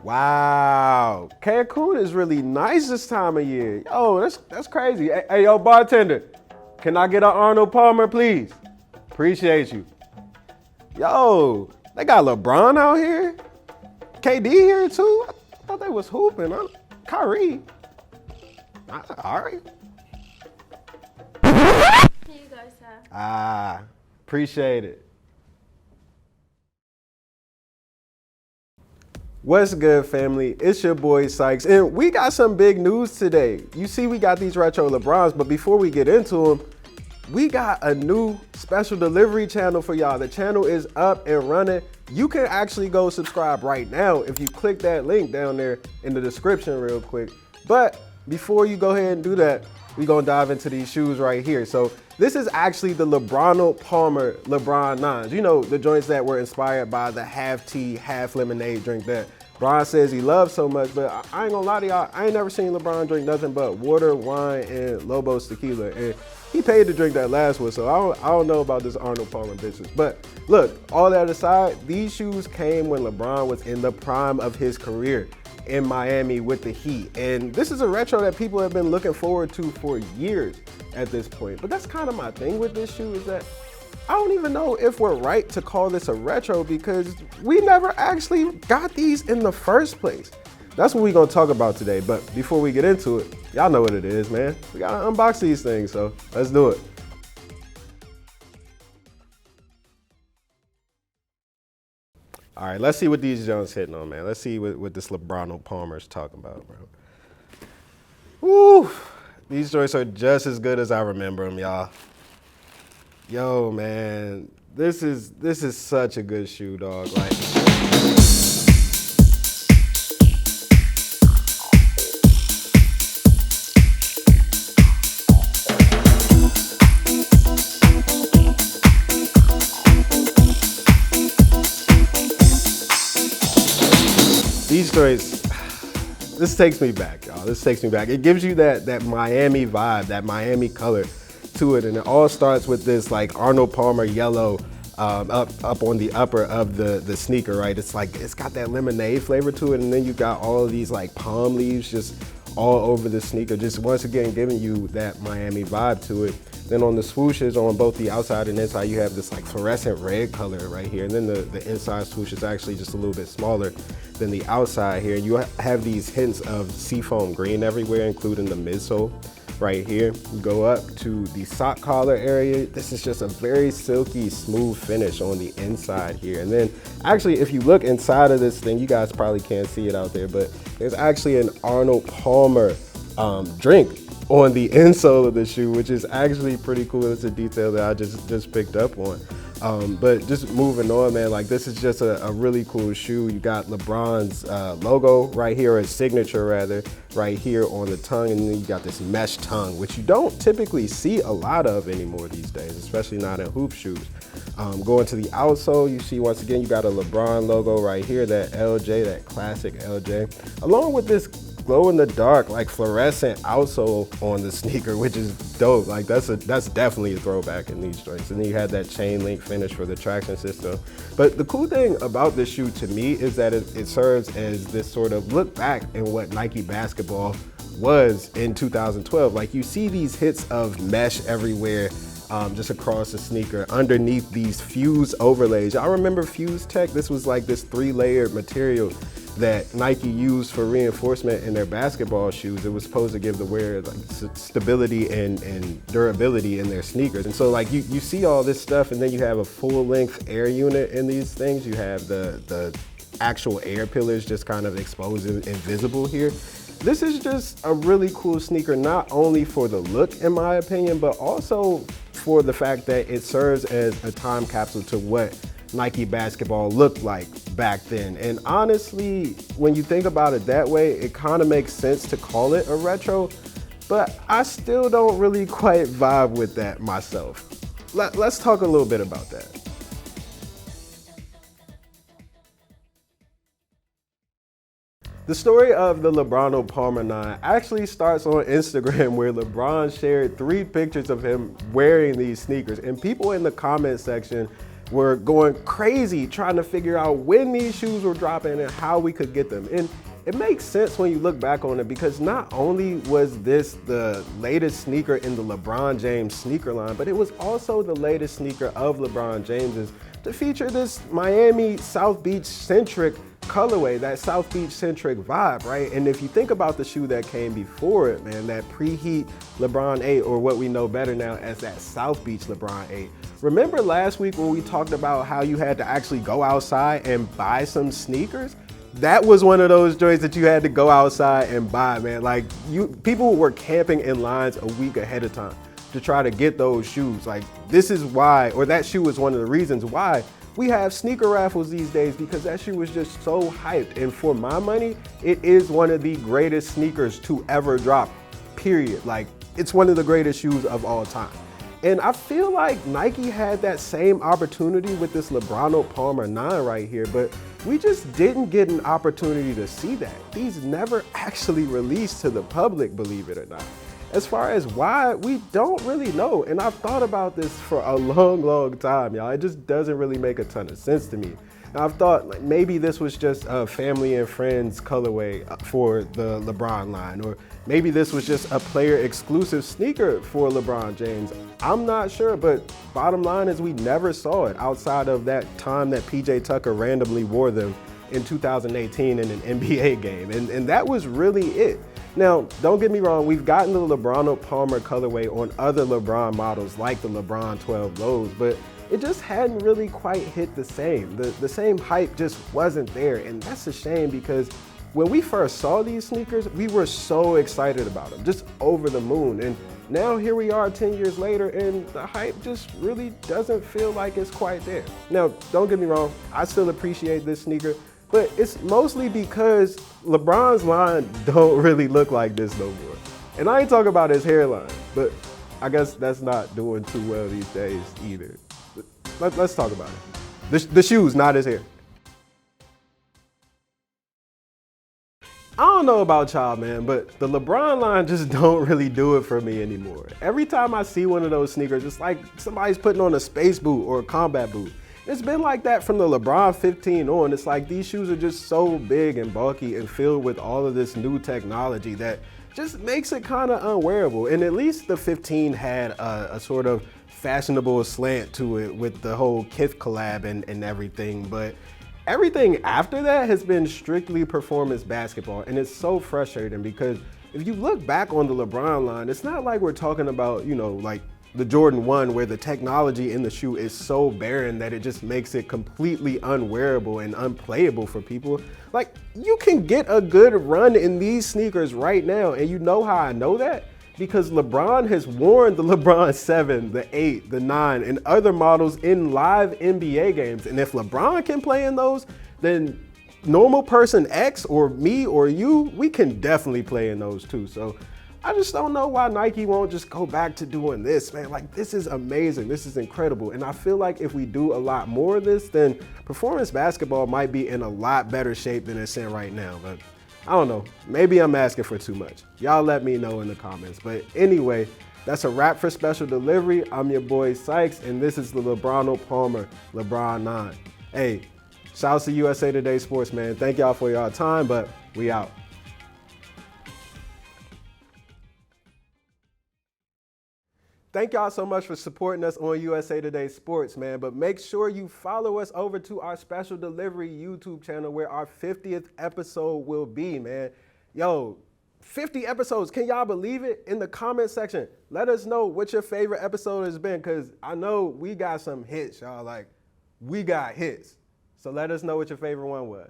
Wow, Cancun is really nice this time of year. Yo, that's crazy. Hey, yo, bartender, can I get an Arnold Palmer, please? Appreciate you. Yo, they got LeBron out here. KD here too. I thought they was hooping. Kyrie. All right. Here you go, sir. Appreciate it. What's good, family? It's your boy Sykes, and we got some big news today. You see, we got these retro LeBrons, but before we get into them, we got a new special delivery channel for y'all. The channel is up and running. You can actually go subscribe right now if you click that link down there in the description real quick. But before you go ahead and do that, we're gonna dive into these shoes right here. So this is actually the LeBronald Palmer LeBron 9s. You know, the joints that were inspired by the half tea, half lemonade drink that Bron says he loves so much, but I ain't gonna lie to y'all, I ain't never seen LeBron drink nothing but water, wine, and Lobos tequila. And he paid to drink that last one, so I don't know about this Arnold Palmer business. But look, all that aside, these shoes came when LeBron was in the prime of his career in Miami with the Heat. And this is a retro that people have been looking forward to for years at this point. But that's kind of my thing with this shoe, is that I don't even know if we're right to call this a retro because we never actually got these in the first place. That's what we're gonna talk about today. But before we get into it, y'all know what it is, man. We gotta unbox these things, so let's do it. All right, let's see what these Jones hitting on, man. Let's see what this LeBronald Palmer's talking about, bro. Woo! These joints are just as good as I remember them, y'all. Yo, man, this is such a good shoe, dog. Like, these joints, this takes me back, y'all. This takes me back. It gives you that Miami vibe, that Miami color to it, and it all starts with this like Arnold Palmer yellow up on the upper of the sneaker, right? It's like, it's got that lemonade flavor to it, and then you got all of these like palm leaves just all over the sneaker, just once again giving you that Miami vibe to it. Then on the swooshes on both the outside and inside, you have this like fluorescent red color right here, and then the inside swoosh is actually just a little bit smaller than the outside here. You have these hints of seafoam green everywhere, including the midsole right here. You go up to the sock collar area. This is just a very silky, smooth finish on the inside here. And then actually, if you look inside of this thing, you guys probably can't see it out there, but there's actually an Arnold Palmer drink on the insole of the shoe, which is actually pretty cool. It's a detail that I just picked up on. But just moving on, man, like this is just a really cool shoe. You got LeBron's logo right here, or his signature rather, right here on the tongue, and then you got this mesh tongue, which you don't typically see a lot of anymore these days, especially not in hoop shoes. Going to the outsole, you see once again, you got a LeBron logo right here, that LJ, that classic LJ, along with this glow in the dark, like fluorescent outsole on the sneaker, which is dope. Like that's definitely a throwback in these joints. And then you had that chain link finish for the traction system. But the cool thing about this shoe to me is that it serves as this sort of look back in what Nike basketball was in 2012. Like you see these hits of mesh everywhere, just across the sneaker underneath these fuse overlays. Y'all remember Fuse Tech? This was like this 3-layered material that Nike used for reinforcement in their basketball shoes. It was supposed to give the wearer like stability and durability in their sneakers. And so like you see all this stuff, and then you have a full length air unit in these things. You have the actual air pillars just kind of exposed and visible here. This is just a really cool sneaker, not only for the look, in my opinion, but also for the fact that it serves as a time capsule to what Nike basketball looked like back then. And honestly, when you think about it that way, it kind of makes sense to call it a retro, but I still don't really quite vibe with that myself. Let's talk a little bit about that. The story of the LeBronald Palmer 9 actually starts on Instagram, where LeBron shared 3 pictures of him wearing these sneakers, and people in the comment section were going crazy trying to figure out when these shoes were dropping and how we could get them. And it makes sense when you look back on it, because not only was this the latest sneaker in the LeBron James sneaker line, but it was also the latest sneaker of LeBron James's to feature this Miami South Beach centric colorway, that South Beach centric vibe, right? And if you think about the shoe that came before it, man, that preheat LeBron 8, or what we know better now as that South Beach LeBron 8. Remember last week when we talked about how you had to actually go outside and buy some sneakers? That was one of those joints that you had to go outside and buy, man. Like, people were camping in lines a week ahead of time to try to get those shoes. Like, this is why, or that shoe is one of the reasons why we have sneaker raffles these days, because that shoe was just so hyped. And for my money, it is one of the greatest sneakers to ever drop, period. Like, it's one of the greatest shoes of all time. And I feel like Nike had that same opportunity with this LeBronald Palmer 9 right here, but we just didn't get an opportunity to see that. These never actually released to the public, believe it or not. As far as why, we don't really know. And I've thought about this for a long time, y'all. It just doesn't really make a ton of sense to me. And I've thought like maybe this was just a family and friends colorway for the LeBron line, or maybe this was just a player exclusive sneaker for LeBron James. I'm not sure, but bottom line is we never saw it outside of that time that PJ Tucker randomly wore them in 2018 in an NBA game. And that was really it. Now, don't get me wrong, we've gotten the LeBronald Palmer colorway on other LeBron models like the LeBron 12 lows, but it just hadn't really quite hit the same. The same hype just wasn't there, and that's a shame, because when we first saw these sneakers, we were so excited about them, just over the moon. And now here we are 10 years later, and the hype just really doesn't feel like it's quite there. Now, don't get me wrong, I still appreciate this sneaker, but it's mostly because LeBron's line don't really look like this no more. And I ain't talking about his hairline, but I guess that's not doing too well these days either. Let's talk about it. The shoes, not his hair. I don't know about y'all, man, but the LeBron line just don't really do it for me anymore. Every time I see one of those sneakers, it's like somebody's putting on a space boot or a combat boot. It's been like that from the LeBron 15 on. It's like these shoes are just so big and bulky and filled with all of this new technology that just makes it kind of unwearable. And at least the 15 had a sort of fashionable slant to it with the whole Kith collab and everything. But everything after that has been strictly performance basketball. And it's so frustrating, because if you look back on the LeBron line, it's not like we're talking about, you know, like the Jordan 1, where the technology in the shoe is so barren that it just makes it completely unwearable and unplayable for people. Like, you can get a good run in these sneakers right now, and you know how I know that? Because LeBron has worn the LeBron 7, the 8, the 9, and other models in live NBA games. And if LeBron can play in those, then normal person X or me or you, we can definitely play in those too. So I just don't know why Nike won't just go back to doing this, man. Like, this is amazing. This is incredible. And I feel like if we do a lot more of this, then performance basketball might be in a lot better shape than it's in right now. But I don't know. Maybe I'm asking for too much. Y'all let me know in the comments. But anyway, that's a wrap for Special Delivery. I'm your boy Sykes, and this is the LeBronald Palmer LeBron 9. Hey, shouts to USA Today Sports, man. Thank y'all for y'all time, but we out. Thank y'all so much for supporting us on USA Today Sports, man. But make sure you follow us over to our Special Delivery YouTube channel, where our 50th episode will be, man. Yo, 50 episodes. Can y'all believe it? In the comment section, let us know what your favorite episode has been, because I know we got some hits, y'all. Like, we got hits. So let us know what your favorite one was.